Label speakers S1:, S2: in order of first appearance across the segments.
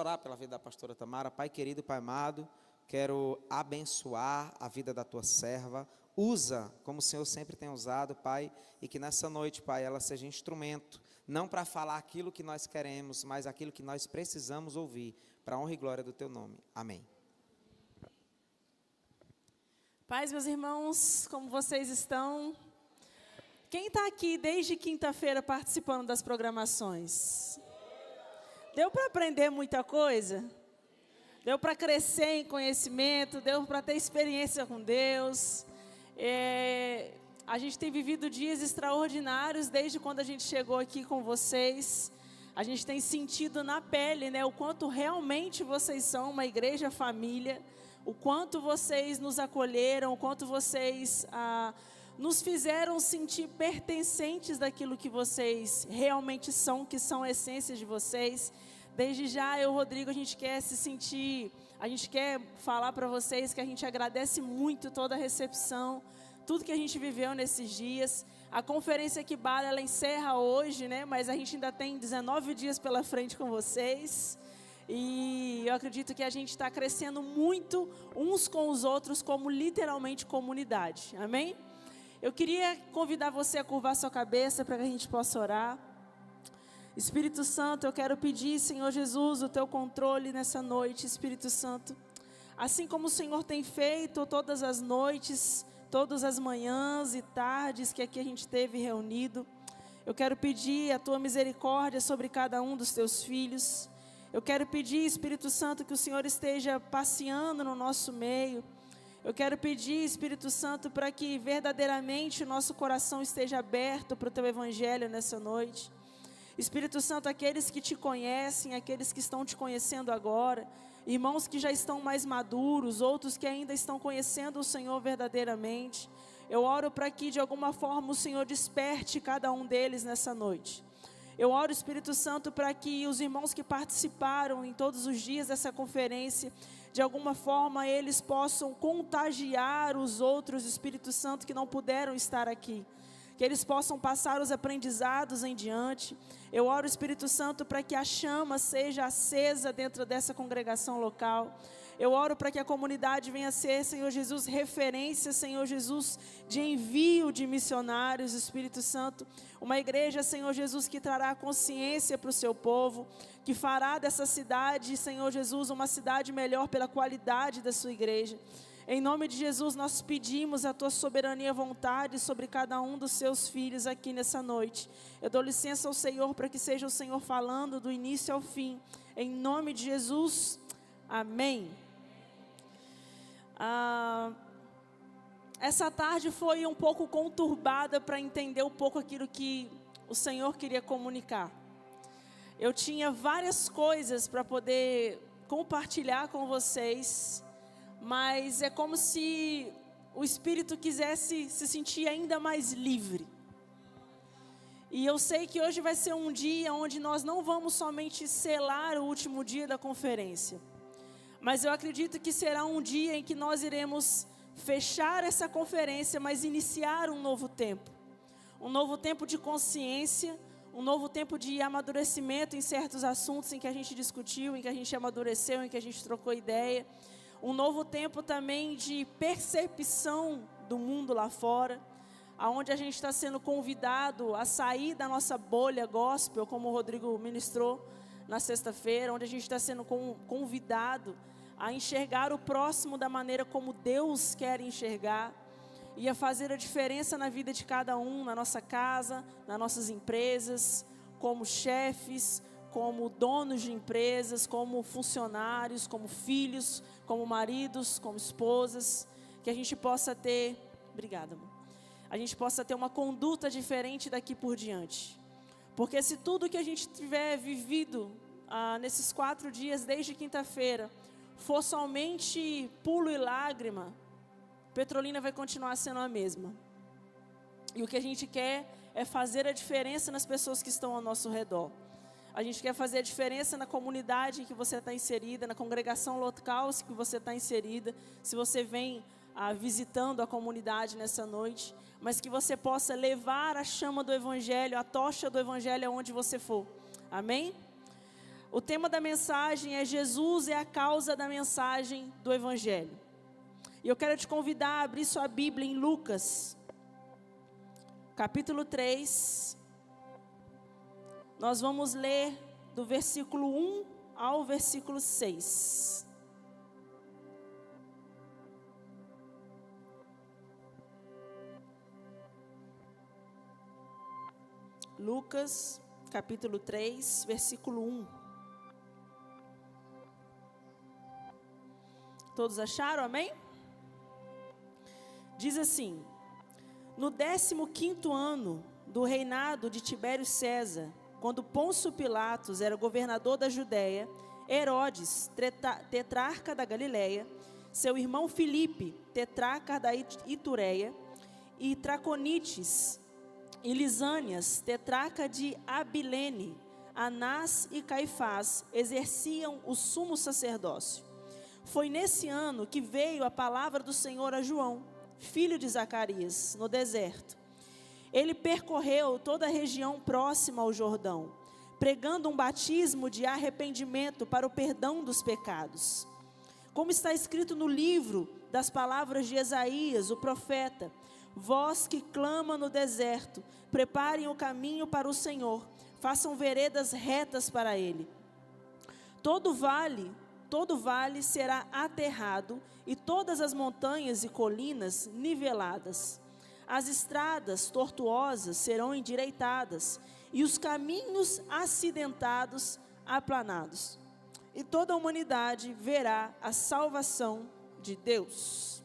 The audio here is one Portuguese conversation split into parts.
S1: Orar pela vida da pastora Tamara. Pai querido, Pai amado, quero abençoar a vida da tua serva. Usa como o Senhor sempre tem usado, Pai, e que nessa noite, Pai, ela seja instrumento, não para falar aquilo que nós queremos, mas aquilo que nós precisamos ouvir, para a honra e glória do teu nome. Amém.
S2: Paz, meus irmãos, como vocês estão? Quem está aqui desde quinta-feira participando das programações? Deu para aprender muita coisa? Deu para crescer em conhecimento? Deu para ter experiência com Deus? A gente tem vivido dias extraordinários desde quando a gente chegou aqui com vocês. A gente tem sentido na pele, né, o quanto realmente vocês são uma igreja família, o quanto vocês nos acolheram, o quanto vocês nos fizeram sentir pertencentes daquilo que vocês realmente são, que são a essência de vocês. Desde já, eu e o Rodrigo, a gente quer falar para vocês que a gente agradece muito toda a recepção, tudo que a gente viveu nesses dias. A conferência que Bala, ela encerra hoje, né? Mas a gente ainda tem 19 dias pela frente com vocês. E eu acredito que a gente está crescendo muito uns com os outros, como literalmente comunidade. Amém? Eu queria convidar você a curvar sua cabeça para que a gente possa orar. Espírito Santo, eu quero pedir, Senhor Jesus, o teu controle nessa noite, Espírito Santo. Assim como o Senhor tem feito todas as noites, todas as manhãs e tardes que aqui a gente esteve reunido, eu quero pedir a tua misericórdia sobre cada um dos teus filhos. Eu quero pedir, Espírito Santo, que o Senhor esteja passeando no nosso meio. Eu quero pedir, Espírito Santo, para que verdadeiramente o nosso coração esteja aberto para o teu evangelho nessa noite. Espírito Santo, aqueles que te conhecem, aqueles que estão te conhecendo agora, irmãos que já estão mais maduros, outros que ainda estão conhecendo o Senhor verdadeiramente, eu oro para que de alguma forma o Senhor desperte cada um deles nessa noite. Eu oro, Espírito Santo, para que os irmãos que participaram em todos os dias dessa conferência, de alguma forma eles possam contagiar os outros, Espírito Santo, que não puderam estar aqui. Que eles possam passar os aprendizados em diante. Eu oro, Espírito Santo, para que a chama seja acesa dentro dessa congregação local. Eu oro para que a comunidade venha a ser, Senhor Jesus, referência, Senhor Jesus, de envio de missionários, Espírito Santo. Uma igreja, Senhor Jesus, que trará consciência para o seu povo, que fará dessa cidade, Senhor Jesus, uma cidade melhor pela qualidade da sua igreja. Em nome de Jesus, nós pedimos a tua soberania e vontade sobre cada um dos seus filhos aqui nessa noite. Eu dou licença ao Senhor para que seja o Senhor falando do início ao fim. Em nome de Jesus, amém. Essa tarde foi um pouco conturbada para entender um pouco aquilo que o Senhor queria comunicar. Eu tinha várias coisas para poder compartilhar com vocês, mas é como se o Espírito quisesse se sentir ainda mais livre. E eu sei que hoje vai ser um dia onde nós não vamos somente selar o último dia da conferência, mas eu acredito que será um dia em que nós iremos fechar essa conferência, mas iniciar um novo tempo. Um novo tempo de consciência, um novo tempo de amadurecimento em certos assuntos em que a gente discutiu, em que a gente amadureceu, em que a gente trocou ideia. Um novo tempo também de percepção do mundo lá fora, aonde a gente está sendo convidado a sair da nossa bolha gospel, como o Rodrigo ministrou na sexta-feira, onde a gente está sendo convidado a enxergar o próximo da maneira como Deus quer enxergar e a fazer a diferença na vida de cada um, na nossa casa, nas nossas empresas, como chefes, como donos de empresas, como funcionários, como filhos, como maridos, como esposas, que a gente possa ter, obrigada, amor, a gente possa ter uma conduta diferente daqui por diante. Porque se tudo que a gente tiver vivido nesses 4 dias, desde quinta-feira, for somente pulo e lágrima, Petrolina vai continuar sendo a mesma. E o que a gente quer é fazer a diferença nas pessoas que estão ao nosso redor. A gente quer fazer a diferença na comunidade em que você está inserida, na congregação local que você está inserida. Se você vem visitando a comunidade nessa noite, mas que você possa levar a chama do Evangelho, a tocha do Evangelho aonde você for. Amém? O tema da mensagem é Jesus é a causa da mensagem do Evangelho. E eu quero te convidar a abrir sua Bíblia em Lucas, capítulo 3. Nós vamos ler do versículo 1 ao versículo 6. Lucas, capítulo 3, versículo 1. Todos acharam, amém? Diz assim: no 15º ano do reinado de Tibério César, quando Pôncio Pilatos era governador da Judéia, Herodes, tetrarca da Galileia, seu irmão Filipe, tetrarca da Itureia, e Traconites e Lisânias, tetrarca de Abilene, Anás e Caifás, exerciam o sumo sacerdócio. Foi nesse ano que veio a palavra do Senhor a João, filho de Zacarias, no deserto. Ele percorreu toda a região próxima ao Jordão, pregando um batismo de arrependimento para o perdão dos pecados. Como está escrito no livro das palavras de Isaías, o profeta: vós que clama no deserto, preparem o caminho para o Senhor, façam veredas retas para ele. Todo vale será aterrado, e todas as montanhas e colinas niveladas. As estradas tortuosas serão endireitadas, e os caminhos acidentados aplanados. E toda a humanidade verá a salvação de Deus.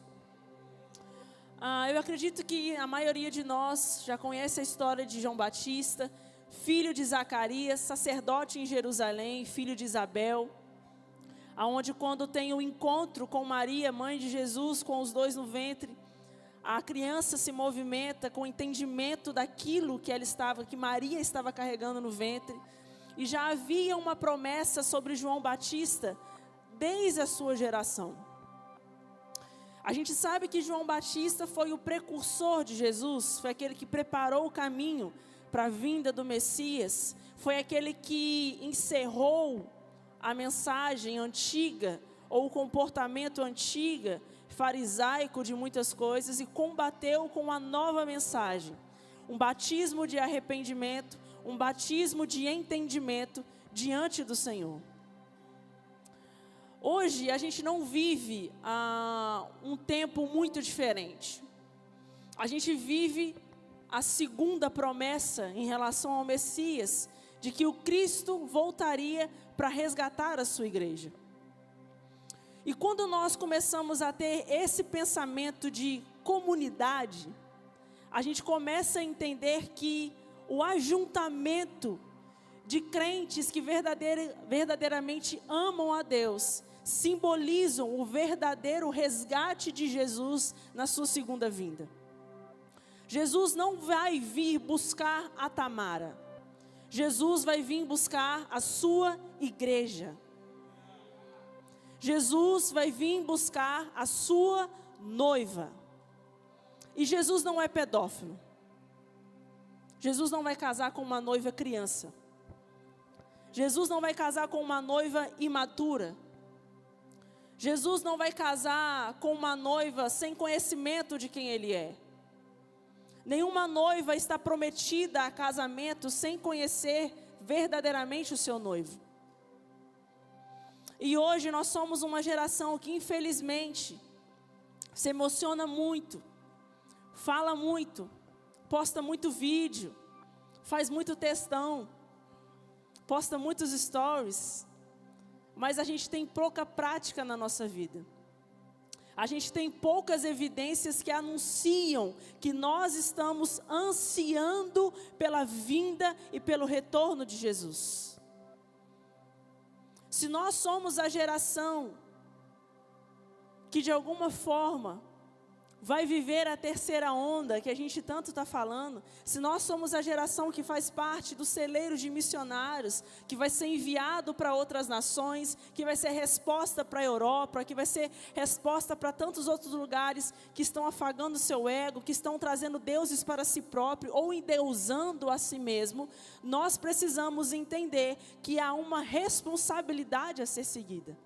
S2: Eu acredito que a maioria de nós já conhece a história de João Batista, filho de Zacarias, sacerdote em Jerusalém, filho de Isabel, aonde quando tem o encontro com Maria, mãe de Jesus, com os dois no ventre, a criança se movimenta com o entendimento daquilo que Maria estava carregando no ventre, e já havia uma promessa sobre João Batista desde a sua geração. A gente sabe que João Batista foi o precursor de Jesus, foi aquele que preparou o caminho para a vinda do Messias, foi aquele que encerrou a mensagem antiga, ou o comportamento antigo, farisaico de muitas coisas, e combateu com uma nova mensagem, um batismo de arrependimento, um batismo de entendimento diante do Senhor. Hoje a gente não vive um tempo muito diferente. A gente vive a segunda promessa em relação ao Messias, de que o Cristo voltaria para resgatar a sua igreja. E quando nós começamos a ter esse pensamento de comunidade, a gente começa a entender que o ajuntamento de crentes que verdadeiramente amam a Deus simbolizam o verdadeiro resgate de Jesus na sua segunda vinda. Jesus não vai vir buscar a Tamara. Jesus vai vir buscar a sua igreja. Jesus vai vir buscar a sua noiva. E Jesus não é pedófilo. Jesus não vai casar com uma noiva criança. Jesus não vai casar com uma noiva imatura. Jesus não vai casar com uma noiva sem conhecimento de quem Ele é. Nenhuma noiva está prometida a casamento sem conhecer verdadeiramente o seu noivo. E hoje nós somos uma geração que infelizmente se emociona muito, fala muito, posta muito vídeo, faz muito textão, posta muitos stories, mas a gente tem pouca prática na nossa vida. A gente tem poucas evidências que anunciam que nós estamos ansiando pela vinda e pelo retorno de Jesus. Se nós somos a geração que de alguma forma vai viver a terceira onda que a gente tanto está falando, se nós somos a geração que faz parte do celeiro de missionários, que vai ser enviado para outras nações, que vai ser resposta para a Europa, que vai ser resposta para tantos outros lugares que estão afagando o seu ego, que estão trazendo deuses para si próprio ou endeusando a si mesmo, nós precisamos entender que há uma responsabilidade a ser seguida.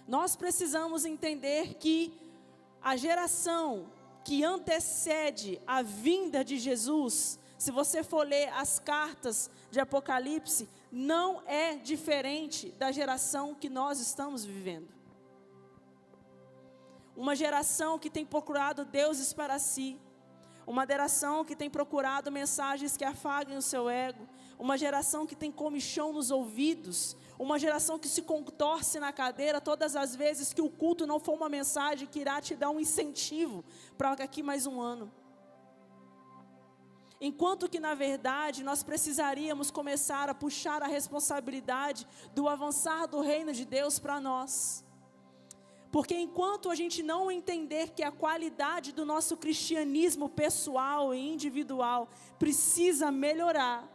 S2: Nós precisamos entender que a geração que antecede a vinda de Jesus, se você for ler as cartas de Apocalipse, não é diferente da geração que nós estamos vivendo. Uma geração que tem procurado deuses para si, uma geração que tem procurado mensagens que afaguem o seu ego, uma geração que tem comichão nos ouvidos, uma geração que se contorce na cadeira todas as vezes que o culto não for uma mensagem que irá te dar um incentivo para aqui mais um ano. Enquanto que na verdade nós precisaríamos começar a puxar a responsabilidade do avançar do reino de Deus para nós. Porque enquanto a gente não entender que a qualidade do nosso cristianismo pessoal e individual precisa melhorar,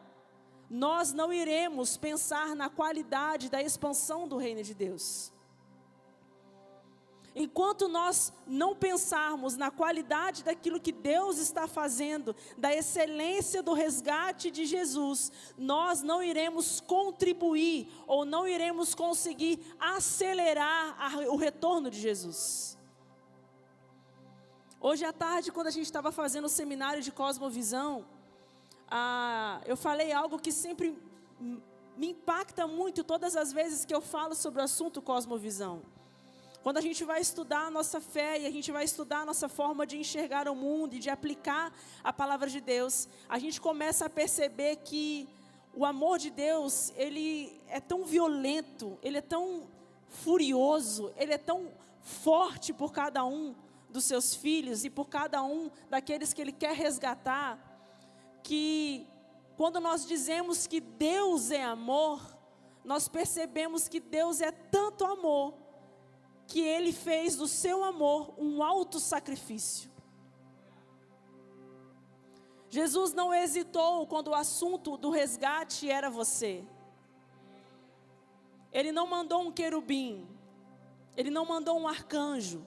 S2: nós não iremos pensar na qualidade da expansão do reino de Deus. Enquanto nós não pensarmos na qualidade daquilo que Deus está fazendo, da excelência do resgate de Jesus, nós não iremos contribuir ou não iremos conseguir acelerar o retorno de Jesus. Hoje à tarde, quando a gente estava fazendo o seminário de Cosmovisão, eu falei algo que sempre me impacta muito todas as vezes que eu falo sobre o assunto Cosmovisão. Quando a gente vai estudar a nossa fé e a gente vai estudar a nossa forma de enxergar o mundo e de aplicar a palavra de Deus, a gente começa a perceber que o amor de Deus, ele é tão violento, ele é tão furioso, ele é tão forte por cada um dos seus filhos e por cada um daqueles que ele quer resgatar, que quando nós dizemos que Deus é amor, nós percebemos que Deus é tanto amor, que Ele fez do seu amor um alto sacrifício. Jesus não hesitou quando o assunto do resgate era você. Ele não mandou um querubim, Ele não mandou um arcanjo,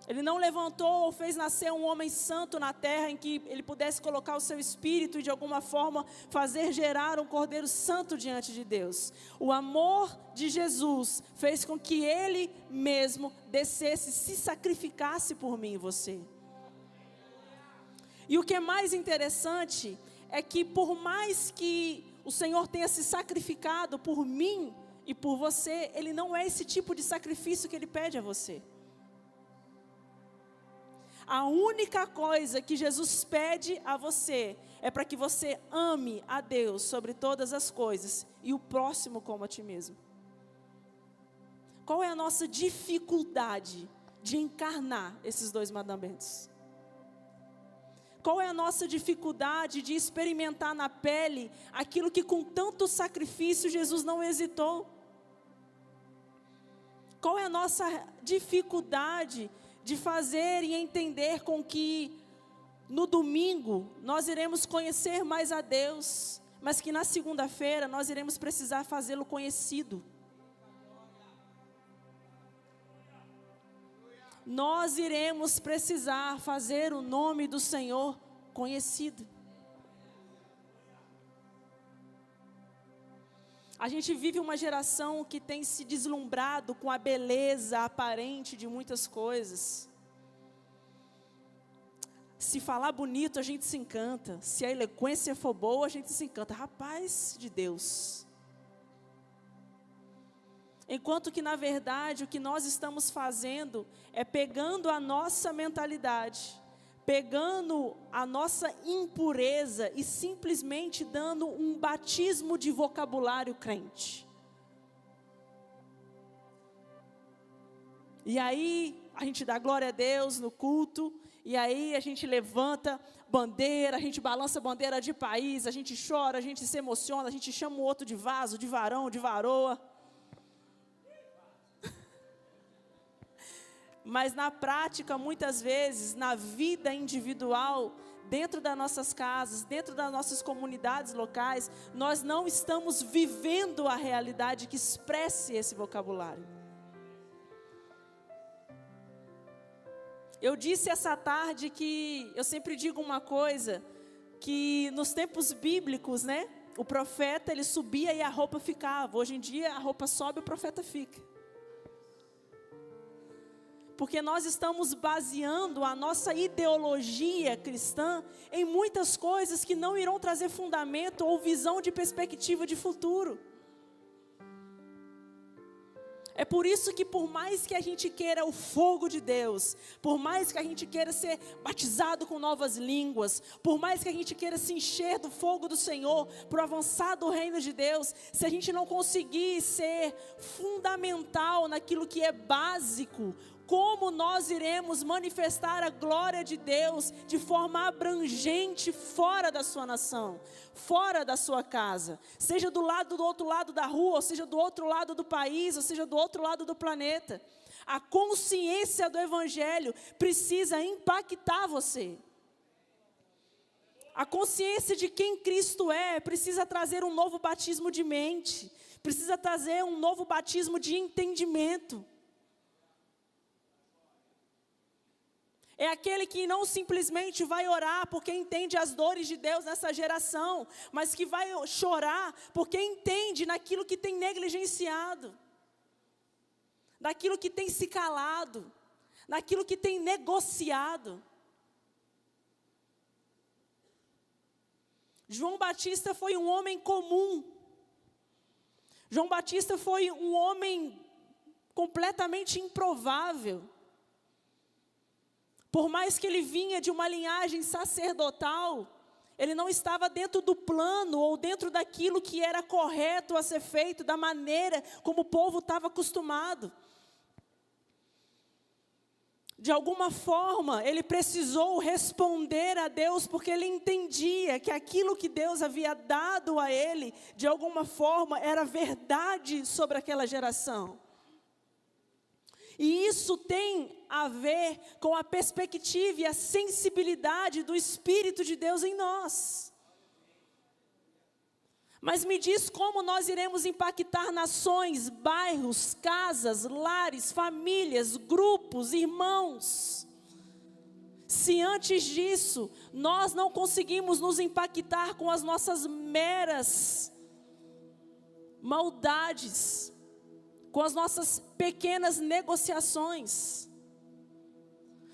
S2: Ele não levantou ou fez nascer um homem santo na terra em que Ele pudesse colocar o seu espírito e de alguma forma fazer gerar um cordeiro santo diante de Deus. O amor de Jesus fez com que Ele mesmo descesse, se sacrificasse por mim e você. E o que é mais interessante é que por mais que o Senhor tenha se sacrificado por mim e por você, Ele não é esse tipo de sacrifício que Ele pede a você. A única coisa que Jesus pede a você é para que você ame a Deus sobre todas as coisas e o próximo como a ti mesmo. Qual é a nossa dificuldade de encarnar esses dois mandamentos? Qual é a nossa dificuldade de experimentar na pele aquilo que com tanto sacrifício Jesus não hesitou? Qual é a nossa dificuldade de fazer e entender com que no domingo nós iremos conhecer mais a Deus, mas que na segunda-feira nós iremos precisar fazê-lo conhecido? Nós iremos precisar fazer o nome do Senhor conhecido. A gente vive uma geração que tem se deslumbrado com a beleza aparente de muitas coisas. Se falar bonito, a gente se encanta. Se a eloquência for boa, a gente se encanta. Rapaz de Deus. Enquanto que, na verdade, o que nós estamos fazendo é pegando a nossa mentalidade, pegando a nossa impureza e simplesmente dando um batismo de vocabulário crente. E aí a gente dá glória a Deus no culto, e aí a gente levanta bandeira, a gente balança bandeira de país, a gente chora, a gente se emociona, a gente chama o outro de vaso, de varão, de varoa. Mas na prática, muitas vezes, na vida individual, dentro das nossas casas, dentro das nossas comunidades locais, nós não estamos vivendo a realidade que expresse esse vocabulário. Eu disse essa tarde que eu sempre digo uma coisa, que nos tempos bíblicos, né, o profeta ele subia e a roupa ficava. Hoje em dia a roupa sobe e o profeta fica. Porque nós estamos baseando a nossa ideologia cristã em muitas coisas que não irão trazer fundamento ou visão de perspectiva de futuro. É por isso que por mais que a gente queira o fogo de Deus, por mais que a gente queira ser batizado com novas línguas, por mais que a gente queira se encher do fogo do Senhor, para o avançar do reino de Deus, se a gente não conseguir ser fundamental naquilo que é básico, como nós iremos manifestar a glória de Deus de forma abrangente fora da sua nação, fora da sua casa, seja do outro lado da rua, ou seja do outro lado do país, ou seja do outro lado do planeta. A consciência do Evangelho precisa impactar você. A consciência de quem Cristo é precisa trazer um novo batismo de mente, precisa trazer um novo batismo de entendimento. É aquele que não simplesmente vai orar porque entende as dores de Deus nessa geração, mas que vai chorar porque entende naquilo que tem negligenciado, naquilo que tem se calado, naquilo que tem negociado. João Batista foi um homem comum. João Batista foi um homem completamente improvável. Por mais que ele vinha de uma linhagem sacerdotal, ele não estava dentro do plano ou dentro daquilo que era correto a ser feito, da maneira como o povo estava acostumado. De alguma forma, ele precisou responder a Deus, porque ele entendia que aquilo que Deus havia dado a ele, de alguma forma, era verdade sobre aquela geração. E isso tem a ver com a perspectiva e a sensibilidade do Espírito de Deus em nós. Mas me diz como nós iremos impactar nações, bairros, casas, lares, famílias, grupos, irmãos, se antes disso nós não conseguimos nos impactar com as nossas meras maldades, com as nossas pequenas negociações.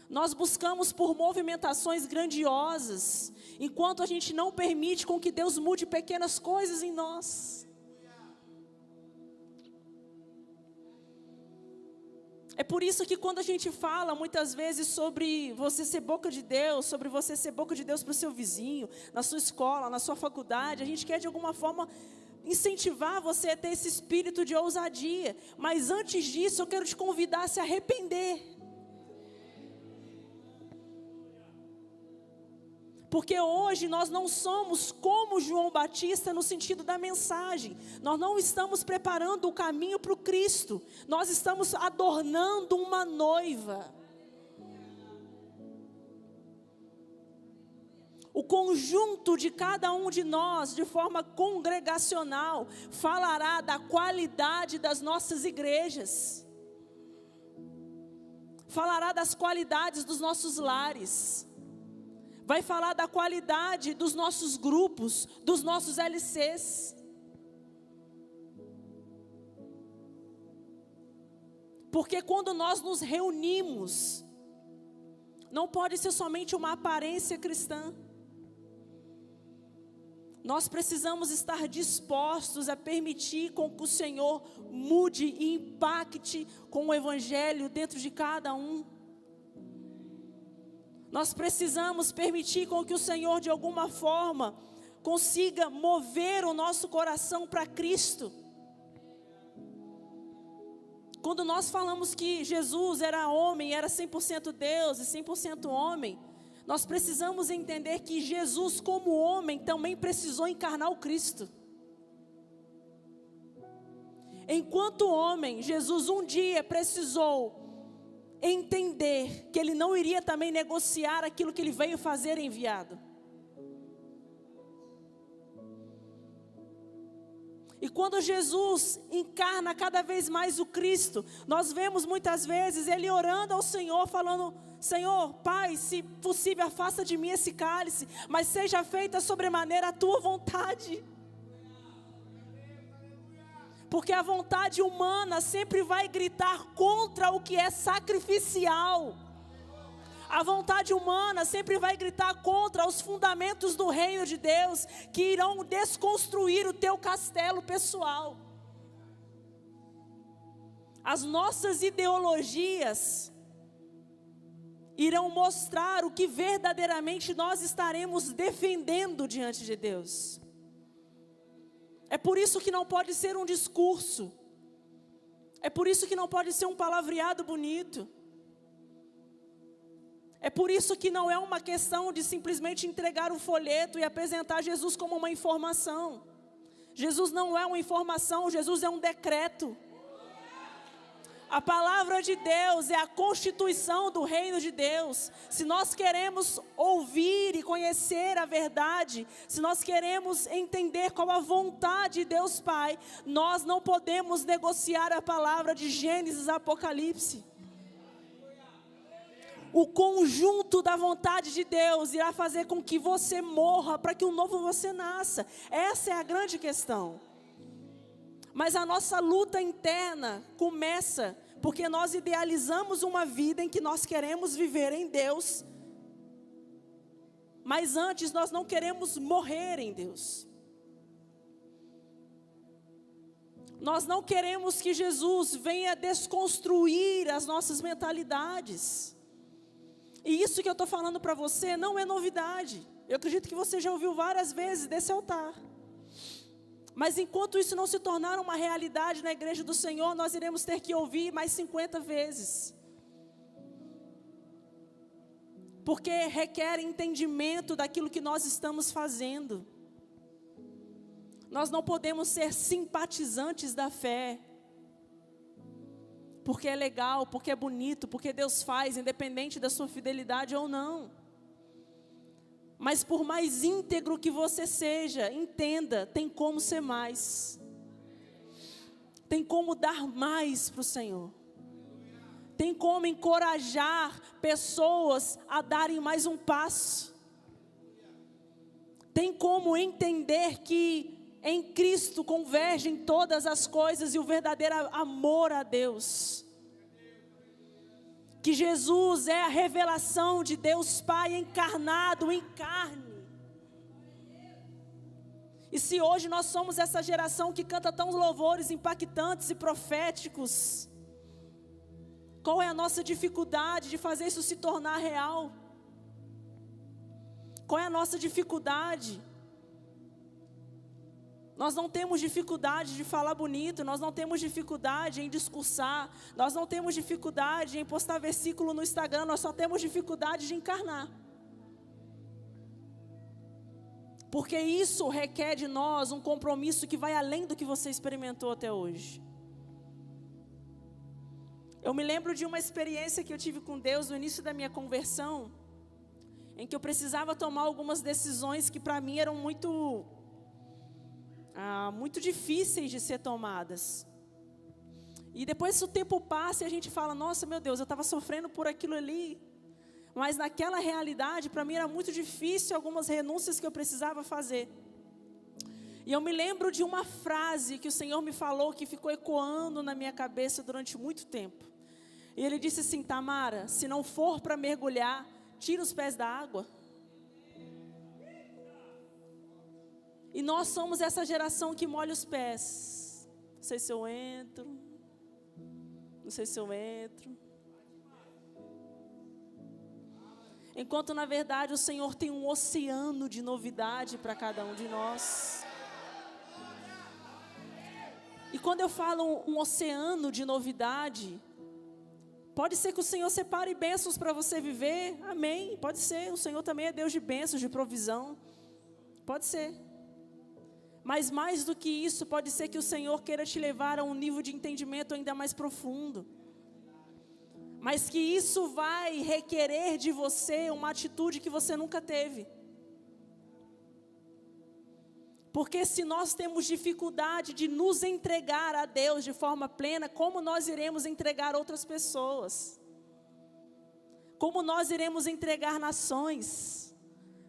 S2: Nós buscamos por movimentações grandiosas, enquanto a gente não permite com que Deus mude pequenas coisas em nós. É por isso que quando a gente fala muitas vezes sobre você ser boca de Deus, sobre você ser boca de Deus para o seu vizinho, na sua escola, na sua faculdade, a gente quer de alguma forma incentivar você a ter esse espírito de ousadia. Mas antes disso, eu quero te convidar a se arrepender. Porque hoje nós não somos como João Batista no sentido da mensagem. Nós não estamos preparando o caminho para o Cristo. Nós estamos adornando uma noiva. O conjunto de cada um de nós, de forma congregacional, falará da qualidade das nossas igrejas. Falará das qualidades dos nossos lares. Vai falar da qualidade dos nossos grupos, dos nossos LCs. Porque quando nós nos reunimos, não pode ser somente uma aparência cristã. Nós precisamos estar dispostos a permitir com que o Senhor mude e impacte com o Evangelho dentro de cada um. Nós precisamos permitir com que o Senhor, de alguma forma, consiga mover o nosso coração para Cristo. Quando nós falamos que Jesus era homem, era 100% Deus e 100% homem, nós precisamos entender que Jesus, como homem, também precisou encarnar o Cristo. Enquanto homem, Jesus um dia precisou entender que ele não iria também negociar aquilo que ele veio fazer enviado. E quando Jesus encarna cada vez mais o Cristo, nós vemos muitas vezes ele orando ao Senhor, falando: Senhor, Pai, se possível afasta de mim esse cálice, mas seja feita sobremaneira a tua vontade. Porque a vontade humana sempre vai gritar contra o que é sacrificial. A vontade humana sempre vai gritar contra os fundamentos do reino de Deus, que irão desconstruir o teu castelo pessoal. As nossas ideologias irão mostrar o que verdadeiramente nós estaremos defendendo diante de Deus. É por isso que não pode ser um discurso. É por isso que não pode ser um palavreado bonito. É por isso que não é uma questão de simplesmente entregar um folheto e apresentar Jesus como uma informação. Jesus não é uma informação, Jesus é um decreto. A palavra de Deus é a constituição do reino de Deus. Se nós queremos ouvir e conhecer a verdade, se nós queremos entender qual a vontade de Deus Pai, nós não podemos negociar a palavra de Gênesis a Apocalipse. O conjunto da vontade de Deus irá fazer com que você morra para que um novo você nasça. Essa é a grande questão. Mas a nossa luta interna começa porque nós idealizamos uma vida em que nós queremos viver em Deus, mas antes nós não queremos morrer em Deus. Nós não queremos que Jesus venha desconstruir as nossas mentalidades. E isso que eu estou falando para você não é novidade. Eu acredito que você já ouviu várias vezes desse altar. Mas enquanto isso não se tornar uma realidade na igreja do Senhor, nós iremos ter que ouvir mais 50 vezes. Porque requer entendimento daquilo que nós estamos fazendo. Nós não podemos ser simpatizantes da fé. Porque é legal, porque é bonito, porque Deus faz, independente da sua fidelidade ou não. Mas por mais íntegro que você seja, entenda, tem como ser mais. Tem como dar mais para o Senhor. Tem como encorajar pessoas a darem mais um passo. Tem como entender que em Cristo convergem todas as coisas e o verdadeiro amor a Deus. Que Jesus é a revelação de Deus Pai encarnado em carne. E se hoje nós somos essa geração que canta tão louvores impactantes e proféticos, qual é a nossa dificuldade de fazer isso se tornar real? Qual é a nossa dificuldade? Nós não temos dificuldade de falar bonito, nós não temos dificuldade em discursar, nós não temos dificuldade em postar versículo no Instagram, nós só temos dificuldade de encarnar. Porque isso requer de nós um compromisso que vai além do que você experimentou até hoje. Eu me lembro de uma experiência que eu tive com Deus no início da minha conversão, em que eu precisava tomar algumas decisões que para mim eram muito difíceis de ser tomadas. E depois o tempo passa e a gente fala: nossa, meu Deus, eu estava sofrendo por aquilo ali. Mas naquela realidade, para mim era muito difícil algumas renúncias que eu precisava fazer. E eu me lembro de uma frase que o Senhor me falou, que ficou ecoando na minha cabeça durante muito tempo. E Ele disse assim: Tamara, se não for para mergulhar, tira os pés da água. E nós somos essa geração que molha os pés. Não sei se eu entro. Não sei se eu entro. Enquanto na verdade o Senhor tem um oceano de novidade para cada um de nós. E quando eu falo um oceano de novidade, pode ser que o Senhor separe bênçãos para você viver. Amém, pode ser. O Senhor também é Deus de bênçãos, de provisão. Pode ser. Mas mais do que isso, pode ser que o Senhor queira te levar a um nível de entendimento ainda mais profundo. mas que isso vai requerer de você uma atitude que você nunca teve. Porque se nós temos dificuldade de nos entregar a Deus de forma plena, como nós iremos entregar outras pessoas? Como nós iremos entregar nações?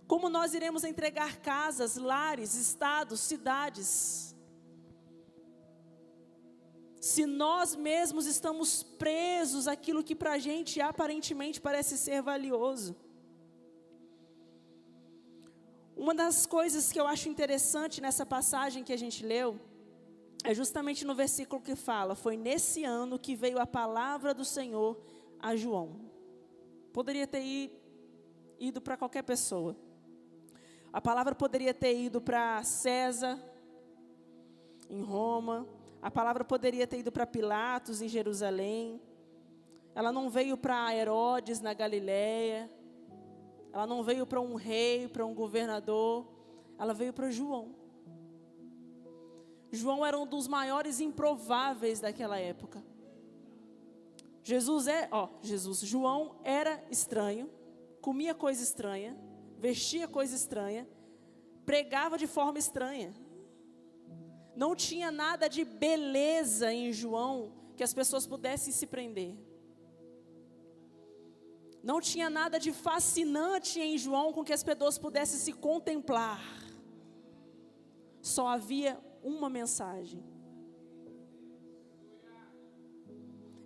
S2: Como nós iremos entregar casas, lares, estados, cidades? Se nós mesmos estamos presos àquilo que para a gente aparentemente parece ser valioso. Uma das coisas que eu acho interessante nessa passagem que a gente leu, é justamente no versículo que fala, foi nesse ano que veio a palavra do Senhor a João. Poderia ter ido para qualquer pessoa. A palavra poderia ter ido para César, em Roma. A palavra poderia ter ido para Pilatos, em Jerusalém. Ela não veio para Herodes, na Galileia. Ela não veio para um rei, para um governador. Ela veio para João. João era um dos maiores improváveis daquela época. João era estranho, comia coisa estranha, vestia coisa estranha, pregava de forma estranha. Não tinha nada de beleza em João que as pessoas pudessem se prender. Não tinha nada de fascinante em João com que as pessoas pudessem se contemplar. Só havia uma mensagem.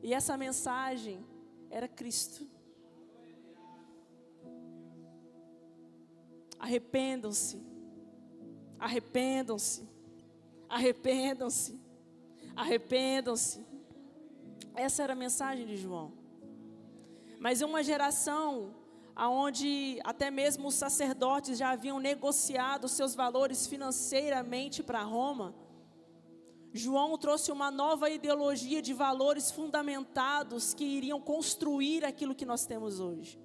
S2: E essa mensagem era Cristo. Arrependam-se. Arrependam-se. Arrependam-se. Arrependam-se. Essa era a mensagem de João. Mas em uma geração onde até mesmo os sacerdotes já haviam negociado seus valores financeiramente para Roma, João trouxe uma nova ideologia de valores fundamentados que iriam construir aquilo que nós temos hoje.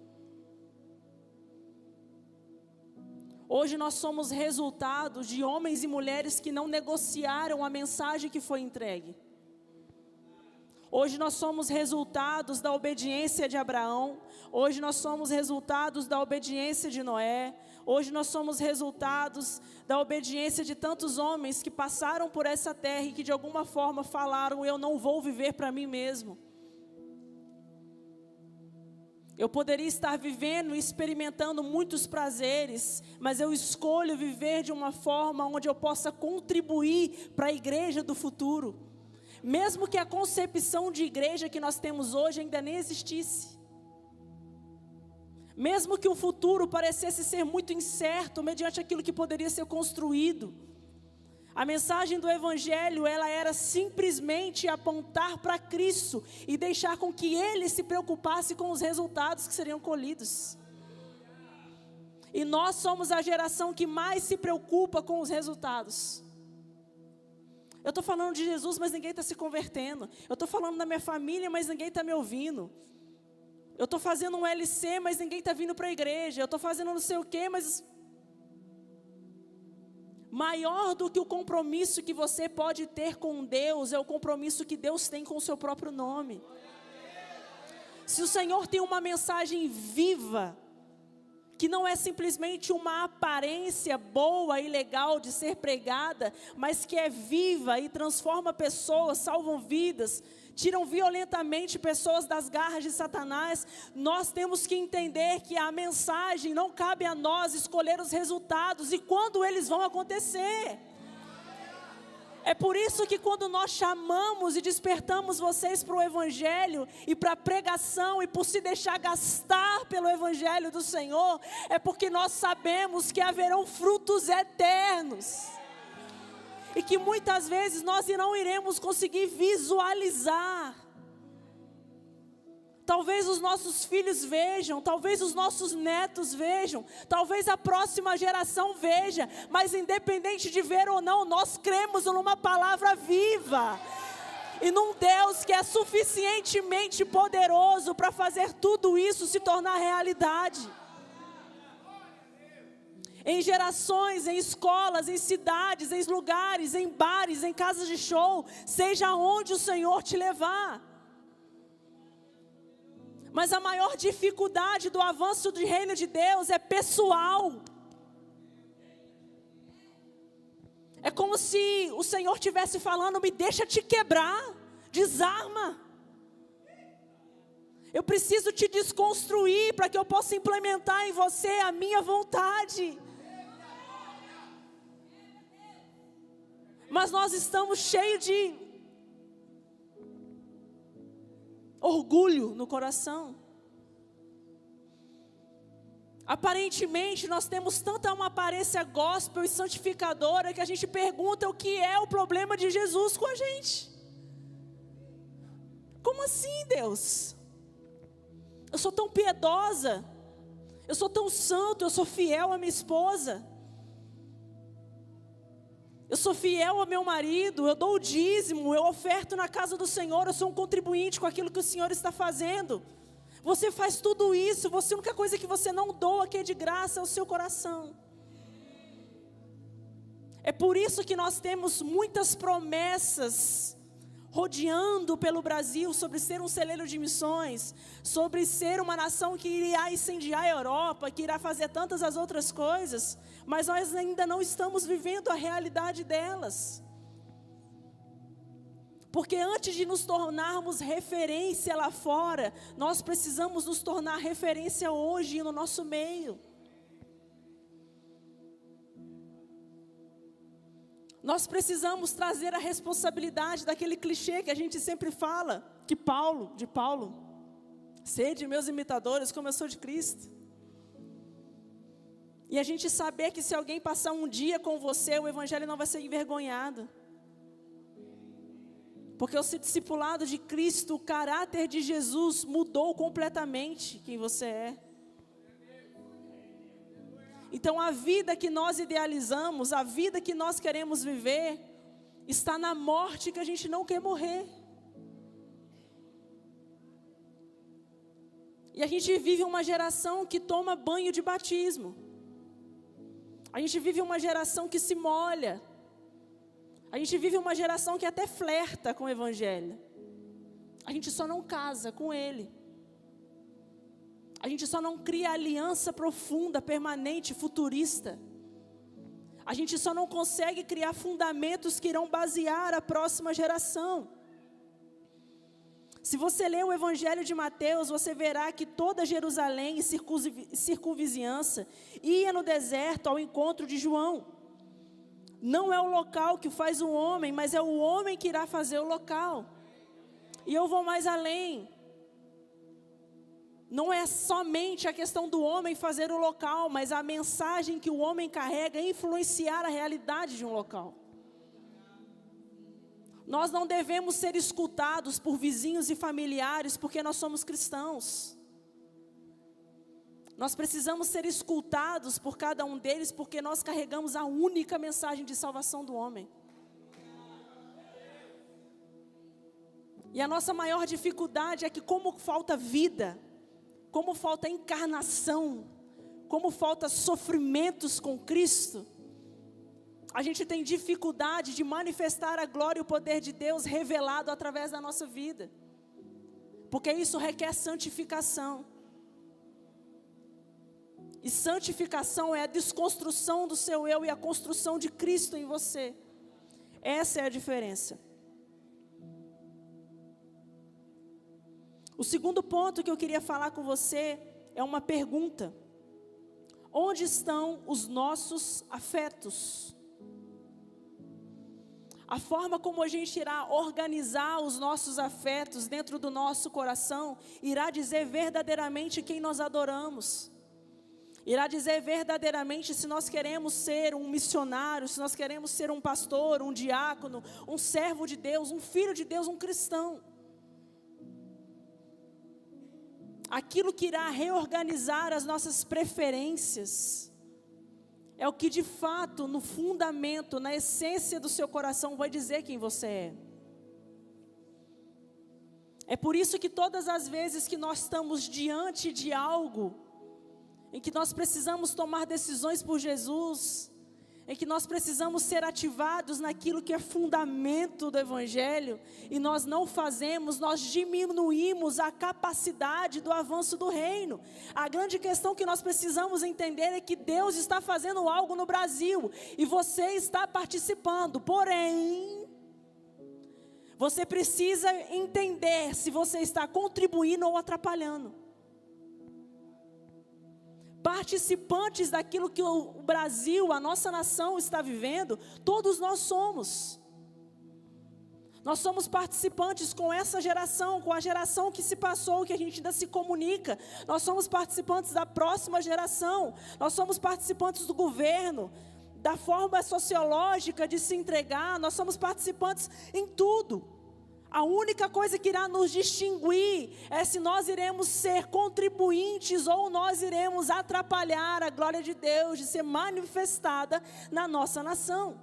S2: Hoje nós somos resultado de homens e mulheres que não negociaram a mensagem que foi entregue. Hoje nós somos resultados da obediência de Abraão. Hoje nós somos resultados da obediência de Noé. Hoje nós somos resultados da obediência de tantos homens que passaram por essa terra e que de alguma forma falaram: eu não vou viver para mim mesmo. Eu poderia estar vivendo e experimentando muitos prazeres, mas eu escolho viver de uma forma onde eu possa contribuir para a igreja do futuro. Mesmo que a concepção de igreja que nós temos hoje ainda nem existisse. Mesmo que o futuro parecesse ser muito incerto mediante aquilo que poderia ser construído. A mensagem do Evangelho, ela era simplesmente apontar para Cristo e deixar com que Ele se preocupasse com os resultados que seriam colhidos. E nós somos a geração que mais se preocupa com os resultados. Eu estou falando de Jesus, mas ninguém está se convertendo. Eu estou falando da minha família, mas ninguém está me ouvindo. Eu estou fazendo um LC, mas ninguém está vindo para a igreja. Eu estou fazendo não sei o quê, mas... Maior do que o compromisso que você pode ter com Deus, é o compromisso que Deus tem com o seu próprio nome. Se o Senhor tem uma mensagem viva, que não é simplesmente uma aparência boa e legal de ser pregada, mas que é viva e transforma pessoas, salvam vidas, tiram violentamente pessoas das garras de Satanás, nós temos que entender que a mensagem não cabe a nós escolher os resultados e quando eles vão acontecer. É por isso que quando nós chamamos e despertamos vocês para o Evangelho e para a pregação e por se deixar gastar pelo Evangelho do Senhor, é porque nós sabemos que haverão frutos eternos. E que muitas vezes nós não iremos conseguir visualizar. Talvez os nossos filhos vejam, talvez os nossos netos vejam, talvez a próxima geração veja, mas independente de ver ou não, nós cremos numa palavra viva e num Deus que é suficientemente poderoso para fazer tudo isso se tornar realidade. Em gerações, em escolas, em cidades, em lugares, em bares, em casas de show, seja onde o Senhor te levar. Mas a maior dificuldade do avanço do reino de Deus é pessoal. É como se o Senhor estivesse falando: me deixa te quebrar, desarma. Eu preciso te desconstruir para que eu possa implementar em você a minha vontade. Mas nós estamos cheios de orgulho no coração. Aparentemente nós temos tanta uma aparência gospel e santificadora que a gente pergunta o que é o problema de Jesus com a gente. Como assim, Deus? Eu sou tão piedosa, eu sou tão santo, eu sou fiel à minha esposa, eu sou fiel ao meu marido, eu dou o dízimo, eu oferto na casa do Senhor, eu sou um contribuinte com aquilo que o Senhor está fazendo. Você faz tudo isso, a única coisa que você não doa, que é de graça, é o seu coração. É por isso que nós temos muitas promessas rodeando pelo Brasil sobre ser um celeiro de missões, sobre ser uma nação que irá incendiar a Europa, que irá fazer tantas as outras coisas, mas nós ainda não estamos vivendo a realidade delas. Porque antes de nos tornarmos referência lá fora, nós precisamos nos tornar referência hoje no nosso meio. Nós precisamos trazer a responsabilidade daquele clichê que a gente sempre fala, de Paulo, sede meus imitadores como eu sou de Cristo. E a gente saber que se alguém passar um dia com você, o evangelho não vai ser envergonhado. Porque o ser discipulado de Cristo, o caráter de Jesus mudou completamente quem você é. Então a vida que nós idealizamos, a vida que nós queremos viver, está na morte que a gente não quer morrer. E a gente vive uma geração que toma banho de batismo. A gente vive uma geração que se molha. A gente vive uma geração que até flerta com o evangelho. A gente só não casa com ele. A gente só não cria aliança profunda, permanente, futurista. A gente só não consegue criar fundamentos que irão basear a próxima geração. Se você ler o Evangelho de Mateus, você verá que toda Jerusalém e circunvizinhança ia no deserto ao encontro de João. Não é o local que faz o homem, mas é o homem que irá fazer o local. E eu vou mais além. Não é somente a questão do homem fazer o local, mas a mensagem que o homem carrega influenciar a realidade de um local. Nós não devemos ser escutados por vizinhos e familiares porque nós somos cristãos. Nós precisamos ser escutados por cada um deles porque nós carregamos a única mensagem de salvação do homem. E a nossa maior dificuldade é que, como falta vida, como falta encarnação, como falta sofrimentos com Cristo, a gente tem dificuldade de manifestar a glória e o poder de Deus revelado através da nossa vida. Porque isso requer santificação. E santificação é a desconstrução do seu eu e a construção de Cristo em você. Essa é a diferença. O segundo ponto que eu queria falar com você é uma pergunta. Onde estão os nossos afetos? A forma como a gente irá organizar os nossos afetos dentro do nosso coração irá dizer verdadeiramente quem nós adoramos. Irá dizer verdadeiramente se nós queremos ser um missionário, se nós queremos ser um pastor, um diácono, um servo de Deus, um filho de Deus, um cristão. Aquilo que irá reorganizar as nossas preferências é o que de fato, no fundamento, na essência do seu coração, vai dizer quem você é. É por isso que todas as vezes que nós estamos diante de algo, em que nós precisamos tomar decisões por Jesus, em que nós precisamos ser ativados naquilo que é fundamento do Evangelho, e nós não fazemos, nós diminuímos a capacidade do avanço do reino. A grande questão que nós precisamos entender é que Deus está fazendo algo no Brasil, e você está participando, porém, você precisa entender se você está contribuindo ou atrapalhando. Participantes daquilo que o Brasil, a nossa nação está vivendo, todos nós somos. Nós somos participantes com essa geração, com a geração que se passou, que a gente ainda se comunica. Nós somos participantes da próxima geração. Nós somos participantes do governo, da forma sociológica de se entregar. Nós somos participantes em tudo. A única coisa que irá nos distinguir é se nós iremos ser contribuintes ou nós iremos atrapalhar a glória de Deus de ser manifestada na nossa nação.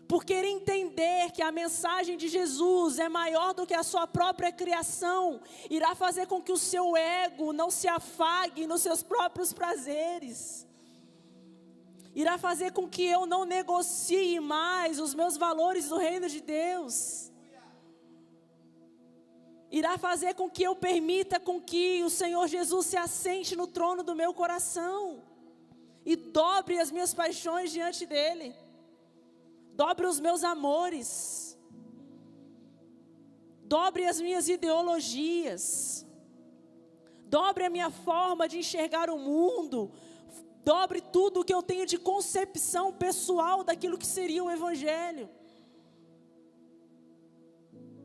S2: Por querer entender que a mensagem de Jesus é maior do que a sua própria criação, irá fazer com que o seu ego não se afague nos seus próprios prazeres. Irá fazer com que eu não negocie mais os meus valores do reino de Deus. Irá fazer com que eu permita com que o Senhor Jesus se assente no trono do meu coração. E dobre as minhas paixões diante dEle. Dobre os meus amores. Dobre as minhas ideologias. Dobre a minha forma de enxergar o mundo. Dobre tudo o que eu tenho de concepção pessoal daquilo que seria o Evangelho.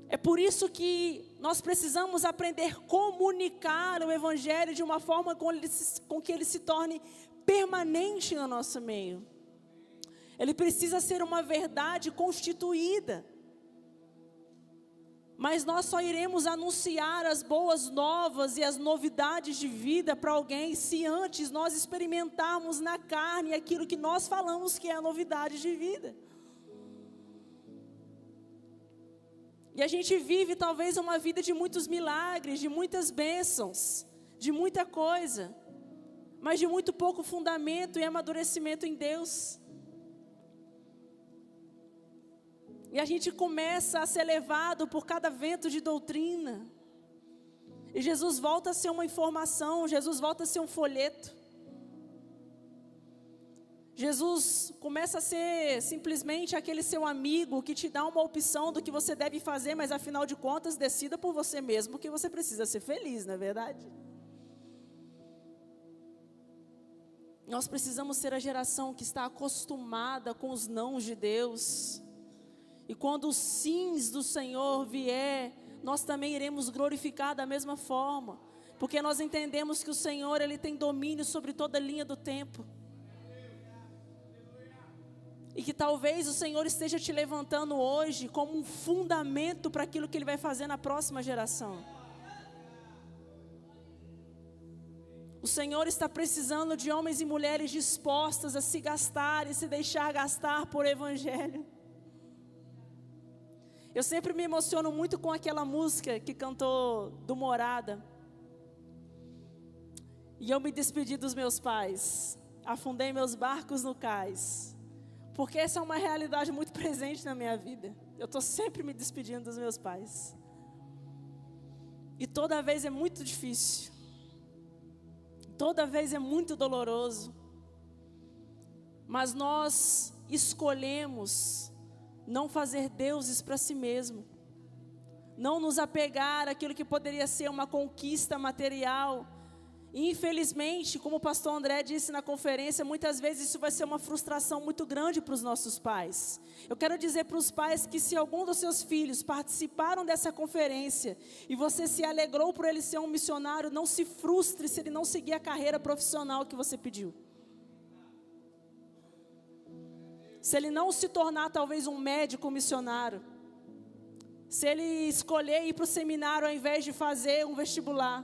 S2: É por isso que nós precisamos aprender a comunicar o Evangelho de uma forma com que ele se torne permanente no nosso meio. Ele precisa ser uma verdade constituída. Mas nós só iremos anunciar as boas novas e as novidades de vida para alguém se antes nós experimentarmos na carne aquilo que nós falamos que é a novidade de vida. E a gente vive talvez uma vida de muitos milagres, de muitas bênçãos, de muita coisa, mas de muito pouco fundamento e amadurecimento em Deus. E a gente começa a ser levado por cada vento de doutrina. E Jesus volta a ser uma informação, Jesus volta a ser um folheto. Jesus começa a ser simplesmente aquele seu amigo que te dá uma opção do que você deve fazer, mas afinal de contas, decida por você mesmo, porque você precisa ser feliz, não é verdade? Nós precisamos ser a geração que está acostumada com os nãos de Deus. E quando os sims do Senhor vier, nós também iremos glorificar da mesma forma. Porque nós entendemos que o Senhor, Ele tem domínio sobre toda a linha do tempo. E que talvez o Senhor esteja te levantando hoje como um fundamento para aquilo que Ele vai fazer na próxima geração. O Senhor está precisando de homens e mulheres dispostas a se gastar e se deixar gastar por Evangelho. Eu sempre me emociono muito com aquela música que cantou do Morada. E eu me despedi dos meus pais, afundei meus barcos no cais. Porque essa é uma realidade muito presente na minha vida. Eu estou sempre me despedindo dos meus pais. E toda vez é muito difícil. Toda vez é muito doloroso. Mas nós escolhemos não fazer deuses para si mesmo. Não nos apegar àquilo que poderia ser uma conquista material. E infelizmente, como o pastor André disse na conferência, muitas vezes isso vai ser uma frustração muito grande para os nossos pais. Eu quero dizer para os pais que se algum dos seus filhos participaram dessa conferência e você se alegrou por ele ser um missionário, não se frustre se ele não seguir a carreira profissional que você pediu. Se ele não se tornar talvez um médico missionário, se ele escolher ir para o seminário ao invés de fazer um vestibular,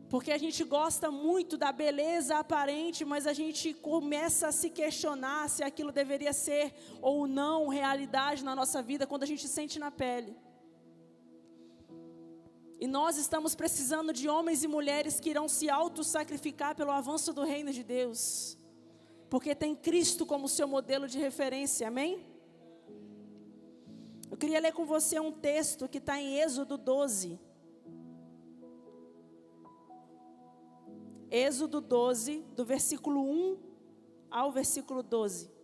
S2: porque a gente gosta muito da beleza aparente, mas a gente começa a se questionar se aquilo deveria ser ou não realidade na nossa vida quando a gente sente na pele. E nós estamos precisando de homens e mulheres que irão se auto-sacrificar pelo avanço do reino de Deus. Porque tem Cristo como seu modelo de referência, amém? Eu queria ler com você um texto que está em Êxodo 12. Êxodo 12, do versículo 1 ao versículo 12.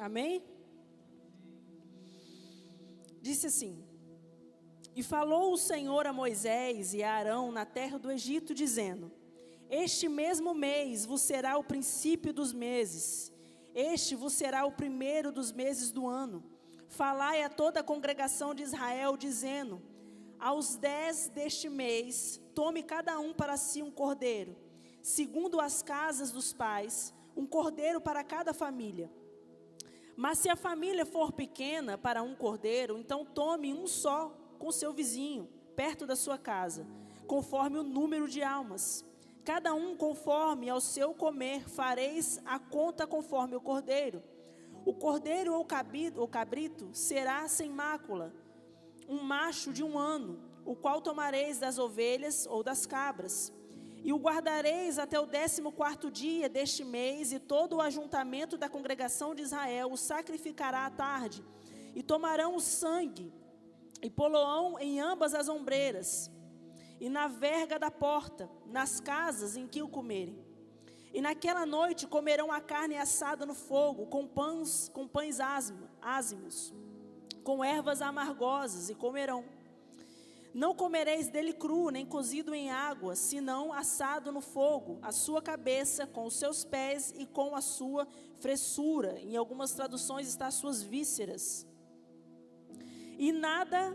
S2: Amém? Disse assim: E falou o Senhor a Moisés e a Arão na terra do Egito, dizendo: Este mesmo mês vos será o princípio dos meses, este vos será o primeiro dos meses do ano. Falai a toda a congregação de Israel, dizendo: Aos 10 deste mês, tome cada um para si um cordeiro, segundo as casas dos pais, um cordeiro para cada família. Mas se a família for pequena para um cordeiro, então tome um só com seu vizinho, perto da sua casa, conforme o número de almas. Cada um conforme ao seu comer, fareis a conta conforme o cordeiro. O cordeiro ou cabrito será sem mácula, um macho de 1 ano, o qual tomareis das ovelhas ou das cabras. E o guardareis até o 14º dia deste mês, e todo o ajuntamento da congregação de Israel o sacrificará à tarde. E tomarão o sangue, e poloão em ambas as ombreiras, e na verga da porta, nas casas em que o comerem. E naquela noite comerão a carne assada no fogo, com pães ázimos, com ervas amargosas, e comerão. Não comereis dele cru, nem cozido em água, senão assado no fogo, a sua cabeça, com os seus pés e com a sua fressura. Em algumas traduções está as suas vísceras. E nada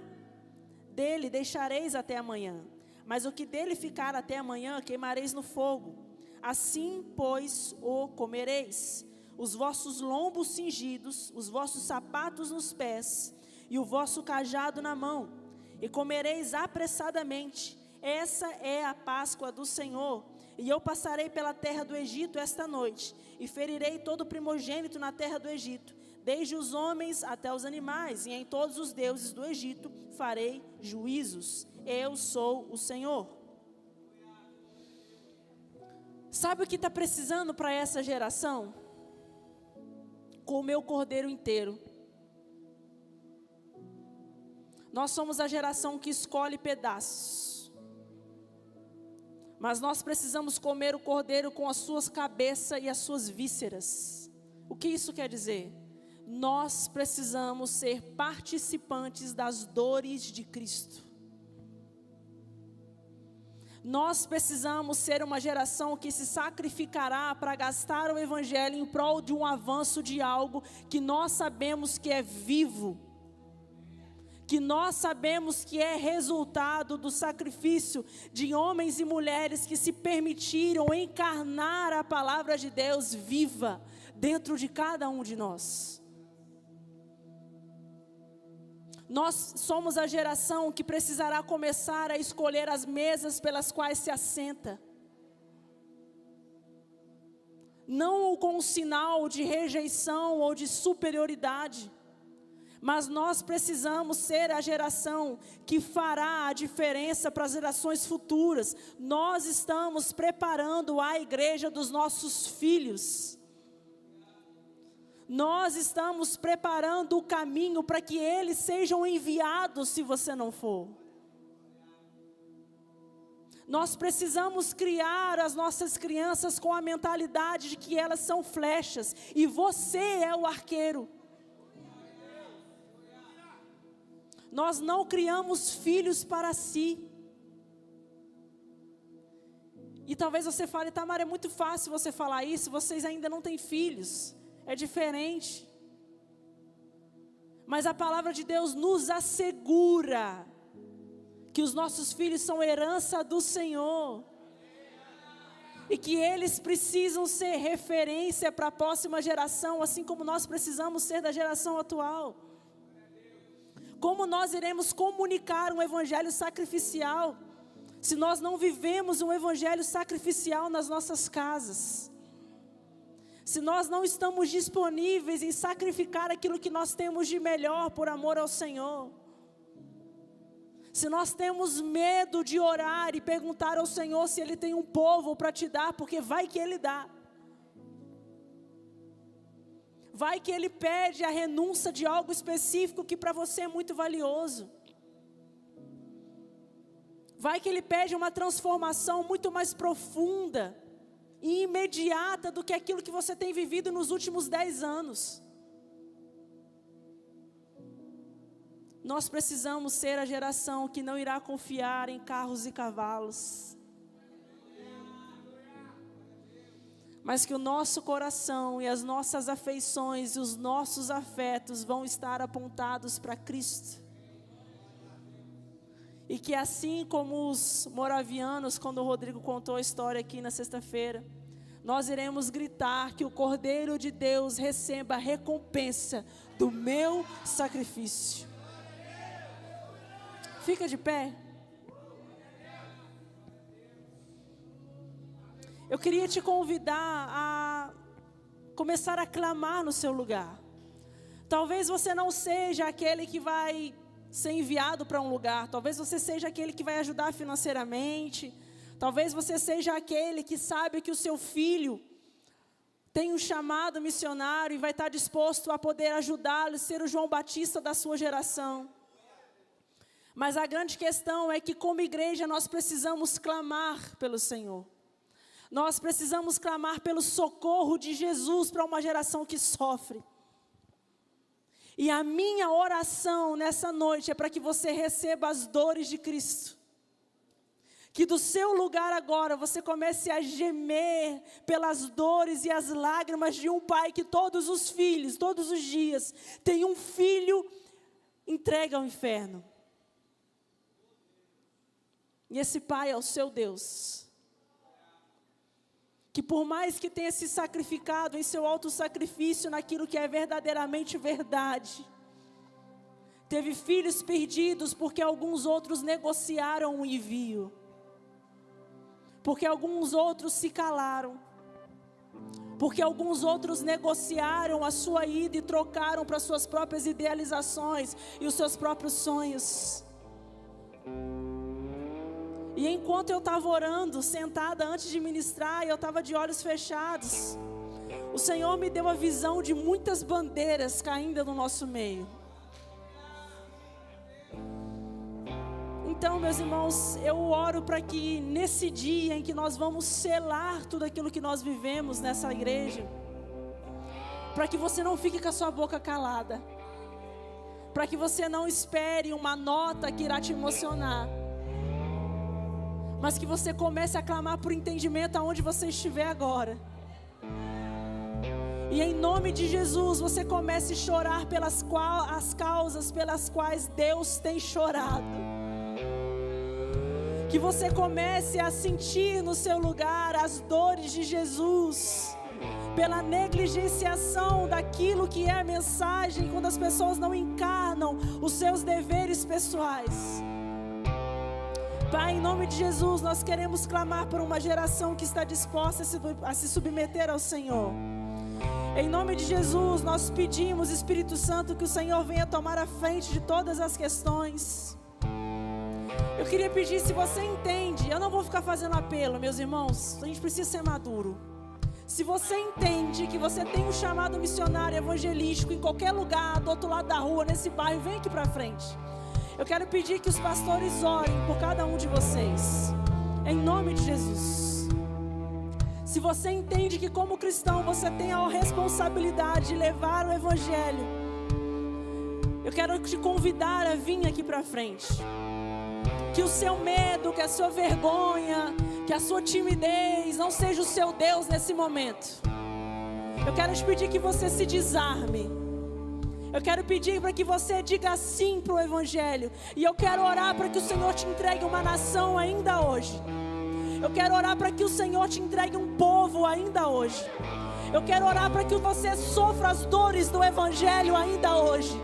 S2: dele deixareis até amanhã, mas o que dele ficar até amanhã queimareis no fogo. Assim, pois, o comereis, os vossos lombos cingidos, os vossos sapatos nos pés, e o vosso cajado na mão. E comereis apressadamente. Essa é a Páscoa do Senhor. E eu passarei pela terra do Egito esta noite, e ferirei todo primogênito na terra do Egito, desde os homens até os animais, e em todos os deuses do Egito farei juízos. Eu sou o Senhor. Sabe o que está precisando para essa geração? Comer o cordeiro inteiro. Nós somos a geração que escolhe pedaços. Mas nós precisamos comer o cordeiro com as suas cabeças e as suas vísceras. O que isso quer dizer? Nós precisamos ser participantes das dores de Cristo. Nós precisamos ser uma geração que se sacrificará para gastar o evangelho em prol de um avanço de algo que nós sabemos que é vivo, que nós sabemos que é resultado do sacrifício de homens e mulheres que se permitiram encarnar a palavra de Deus viva dentro de cada um de nós. Nós somos a geração que precisará começar a escolher as mesas pelas quais se assenta. Não com um sinal de rejeição ou de superioridade, mas nós precisamos ser a geração que fará a diferença para as gerações futuras. Nós estamos preparando a igreja dos nossos filhos. Nós estamos preparando o caminho para que eles sejam enviados se você não for. Nós precisamos criar as nossas crianças com a mentalidade de que elas são flechas e você é o arqueiro. Nós não criamos filhos para si. E talvez você fale: Tamara, é muito fácil você falar isso, vocês ainda não têm filhos. É diferente. Mas a palavra de Deus nos assegura que os nossos filhos são herança do Senhor. E que eles precisam ser referência para a próxima geração, assim como nós precisamos ser da geração atual. Como nós iremos comunicar um evangelho sacrificial se nós não vivemos um evangelho sacrificial nas nossas casas? se nós não estamos disponíveis em sacrificar aquilo que nós temos de melhor por amor ao Senhor, se nós temos medo de orar e perguntar ao Senhor se Ele tem um povo para te dar, porque vai que Ele dá. Vai que Ele pede a renúncia de algo específico que para você é muito valioso. Vai que Ele pede uma transformação muito mais profunda e imediata do que aquilo que você tem vivido nos últimos 10 anos. Nós precisamos ser a geração que não irá confiar em carros e cavalos, mas que o nosso coração e as nossas afeições e os nossos afetos vão estar apontados para Cristo. E que assim como os moravianos, quando o Rodrigo contou a história aqui na sexta-feira, nós iremos gritar que o Cordeiro de Deus receba a recompensa do meu sacrifício. Fica de pé. Eu queria te convidar a começar a clamar no seu lugar. Talvez você não seja aquele que vai ser enviado para um lugar. Talvez você seja aquele que vai ajudar financeiramente. Talvez você seja aquele que sabe que o seu filho tem um chamado missionário e vai estar disposto a poder ajudá-lo, ser o João Batista da sua geração. Mas a grande questão é que como igreja nós precisamos clamar pelo Senhor. Nós precisamos clamar pelo socorro de Jesus para uma geração que sofre. E a minha oração nessa noite é para que você receba as dores de Cristo. Que do seu lugar agora você comece a gemer pelas dores e as lágrimas de um pai que todos os filhos, todos os dias, tem um filho entregue ao inferno. E esse pai é o seu Deus. Que por mais que tenha se sacrificado em seu autossacrifício naquilo que é verdadeiramente verdade, teve filhos perdidos porque alguns outros negociaram o envio. Porque alguns outros se calaram. Porque alguns outros negociaram a sua ida e trocaram para suas próprias idealizações e os seus próprios sonhos. E enquanto eu estava orando, sentada antes de ministrar, e eu estava de olhos fechados, o Senhor me deu a visão de muitas bandeiras caindo no nosso meio. Então, meus irmãos, eu oro para que nesse dia em que nós vamos selar tudo aquilo que nós vivemos nessa igreja, para que você não fique com a sua boca calada, para que você não espere uma nota que irá te emocionar, mas que você comece a clamar por entendimento aonde você estiver agora. E em nome de Jesus, você comece a chorar as causas pelas quais Deus tem chorado. Que você comece a sentir no seu lugar as dores de Jesus, pela negligenciação daquilo que é a mensagem, quando as pessoas não encarnam os seus deveres pessoais. Pai, em nome de Jesus, nós queremos clamar por uma geração que está disposta a se submeter ao Senhor. Em nome de Jesus, nós pedimos, Espírito Santo, que o Senhor venha tomar a frente de todas as questões. Eu queria pedir, se você entende, eu não vou ficar fazendo apelo, meus irmãos, a gente precisa ser maduro. Se você entende que você tem um chamado missionário evangelístico em qualquer lugar, do outro lado da rua, nesse bairro, vem aqui para frente. Eu quero pedir que os pastores orem por cada um de vocês, em nome de Jesus. Se você entende que como cristão você tem a responsabilidade de levar o evangelho, eu quero te convidar a vir aqui para frente. Que o seu medo, que a sua vergonha, que a sua timidez não seja o seu Deus nesse momento. Eu quero te pedir que você se desarme. Eu quero pedir para que você diga sim para o evangelho. E eu quero orar para que o Senhor te entregue uma nação ainda hoje. Eu quero orar para que o Senhor te entregue um povo ainda hoje. Eu quero orar para que você sofra as dores do evangelho ainda hoje.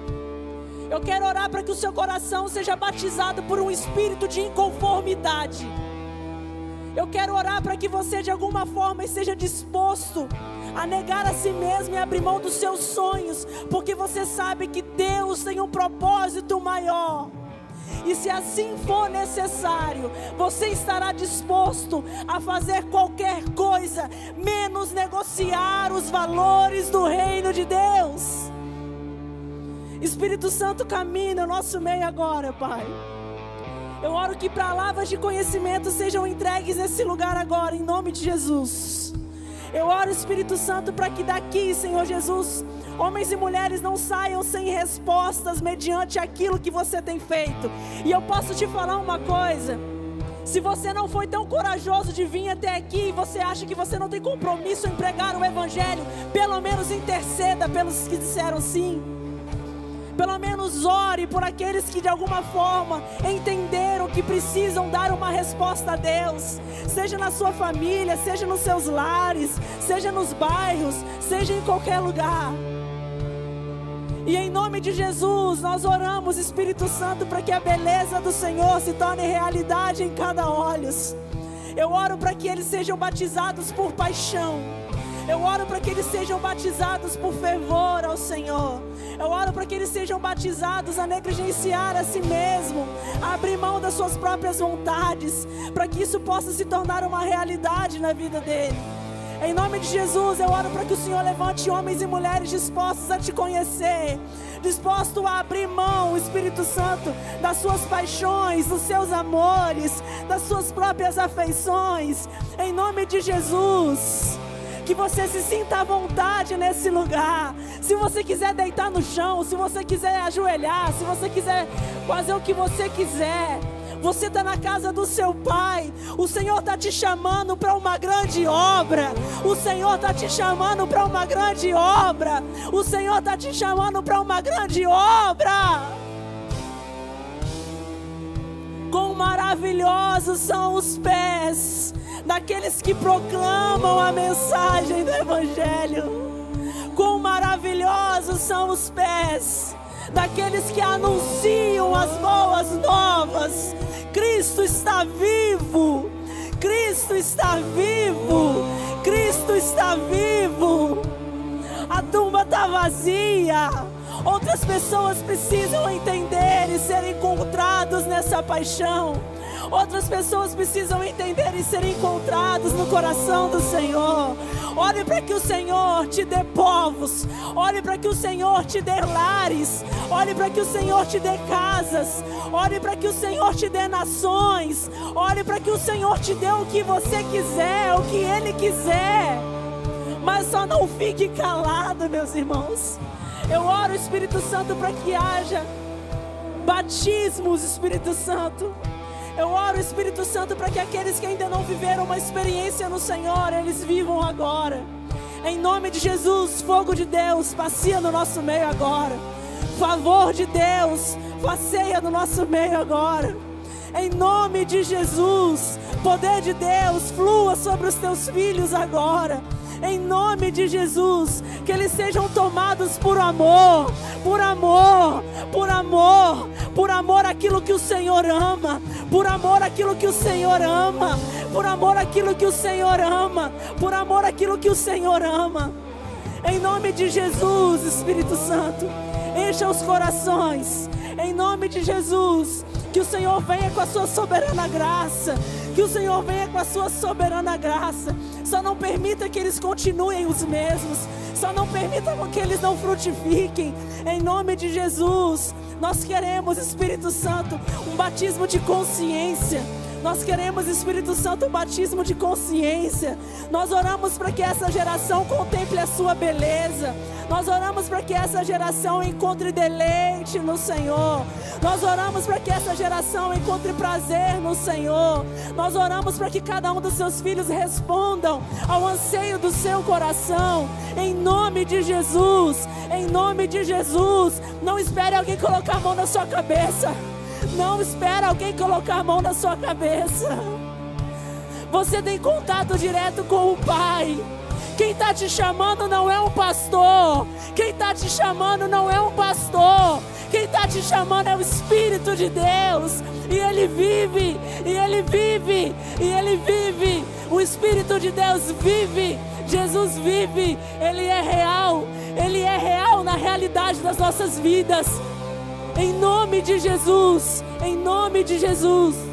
S2: Eu quero orar para que o seu coração seja batizado por um espírito de inconformidade. Eu quero orar para que você de alguma forma esteja disposto a negar a si mesmo e abrir mão dos seus sonhos, porque você sabe que Deus tem um propósito maior. E se assim for necessário, você estará disposto a fazer qualquer coisa, menos negociar os valores do reino de Deus. Espírito Santo, caminha no nosso meio agora, Pai. Eu oro que palavras de conhecimento sejam entregues nesse lugar agora, em nome de Jesus. Eu oro, Espírito Santo, para que daqui, Senhor Jesus, homens e mulheres não saiam sem respostas mediante aquilo que você tem feito. E eu posso te falar uma coisa: se você não foi tão corajoso de vir até aqui e você acha que você não tem compromisso em pregar o Evangelho, pelo menos interceda pelos que disseram sim. Pelo menos ore por aqueles que de alguma forma entenderam que precisam dar uma resposta a Deus. Seja na sua família, seja nos seus lares, seja nos bairros, seja em qualquer lugar. E em nome de Jesus, nós oramos, Espírito Santo, para que a beleza do Senhor se torne realidade em cada olhos. Eu oro para que eles sejam batizados por paixão. Eu oro para que eles sejam batizados por fervor ao Senhor. Eu oro para que eles sejam batizados a negligenciar a si mesmo, a abrir mão das suas próprias vontades, para que isso possa se tornar uma realidade na vida dele. Em nome de Jesus, eu oro para que o Senhor levante homens e mulheres dispostos a te conhecer, dispostos a abrir mão, Espírito Santo, das suas paixões, dos seus amores, das suas próprias afeições. Em nome de Jesus, que você se sinta à vontade nesse lugar. Se você quiser deitar no chão, se você quiser ajoelhar, se você quiser fazer o que você quiser, você está na casa do seu Pai. O Senhor está te chamando para uma grande obra. O Senhor está te chamando para uma grande obra. O Senhor está te chamando para uma grande obra. Quão maravilhosos são os pés daqueles que proclamam a mensagem do Evangelho. Quão maravilhosos são os pés daqueles que anunciam as boas novas. Cristo está vivo, Cristo está vivo, Cristo está vivo. A tumba está vazia. Outras pessoas precisam entender e ser encontrados nessa paixão. Outras pessoas precisam entender e ser encontrados no coração do Senhor. Ore para que o Senhor te dê povos. Ore para que o Senhor te dê lares. Ore para que o Senhor te dê casas. Ore para que o Senhor te dê nações. Ore para que o Senhor te dê o que você quiser, o que Ele quiser. Mas só não fique calado, meus irmãos. Eu oro, Espírito Santo, para que haja batismos, Espírito Santo. Eu oro, Espírito Santo, para que aqueles que ainda não viveram uma experiência no Senhor, eles vivam agora. Em nome de Jesus, fogo de Deus, passeia no nosso meio agora. Favor de Deus, passeia no nosso meio agora. Em nome de Jesus, poder de Deus, flua sobre os teus filhos agora. Em nome de Jesus, que eles sejam tomados por amor, por amor, por amor, por amor àquilo que o Senhor ama, por amor àquilo que o Senhor ama, por amor àquilo que o Senhor ama, por amor àquilo que o Senhor ama. Em nome de Jesus, Espírito Santo, encha os corações. Em nome de Jesus, que o Senhor venha com a sua soberana graça. Que o Senhor venha com a sua soberana graça. Só não permita que eles continuem os mesmos. Só não permita que eles não frutifiquem. Em nome de Jesus, nós queremos, Espírito Santo, um batismo de consciência. Nós queremos, Espírito Santo, um batismo de consciência. Nós oramos para que essa geração contemple a sua beleza. Nós oramos para que essa geração encontre deleite no Senhor. Nós oramos para que essa geração encontre prazer no Senhor. Nós oramos para que cada um dos seus filhos respondam ao anseio do seu coração. Em nome de Jesus, em nome de Jesus. Não espere alguém colocar a mão na sua cabeça. Não espere alguém colocar a mão na sua cabeça. Você tem contato direto com o Pai. Quem está te chamando não é um pastor. Quem está te chamando não é um pastor. Quem está te chamando é o Espírito de Deus. E Ele vive, e Ele vive, e Ele vive. O Espírito de Deus vive Jesus vive, Ele é real na realidade das nossas vidas. Em nome de Jesus, em nome de Jesus.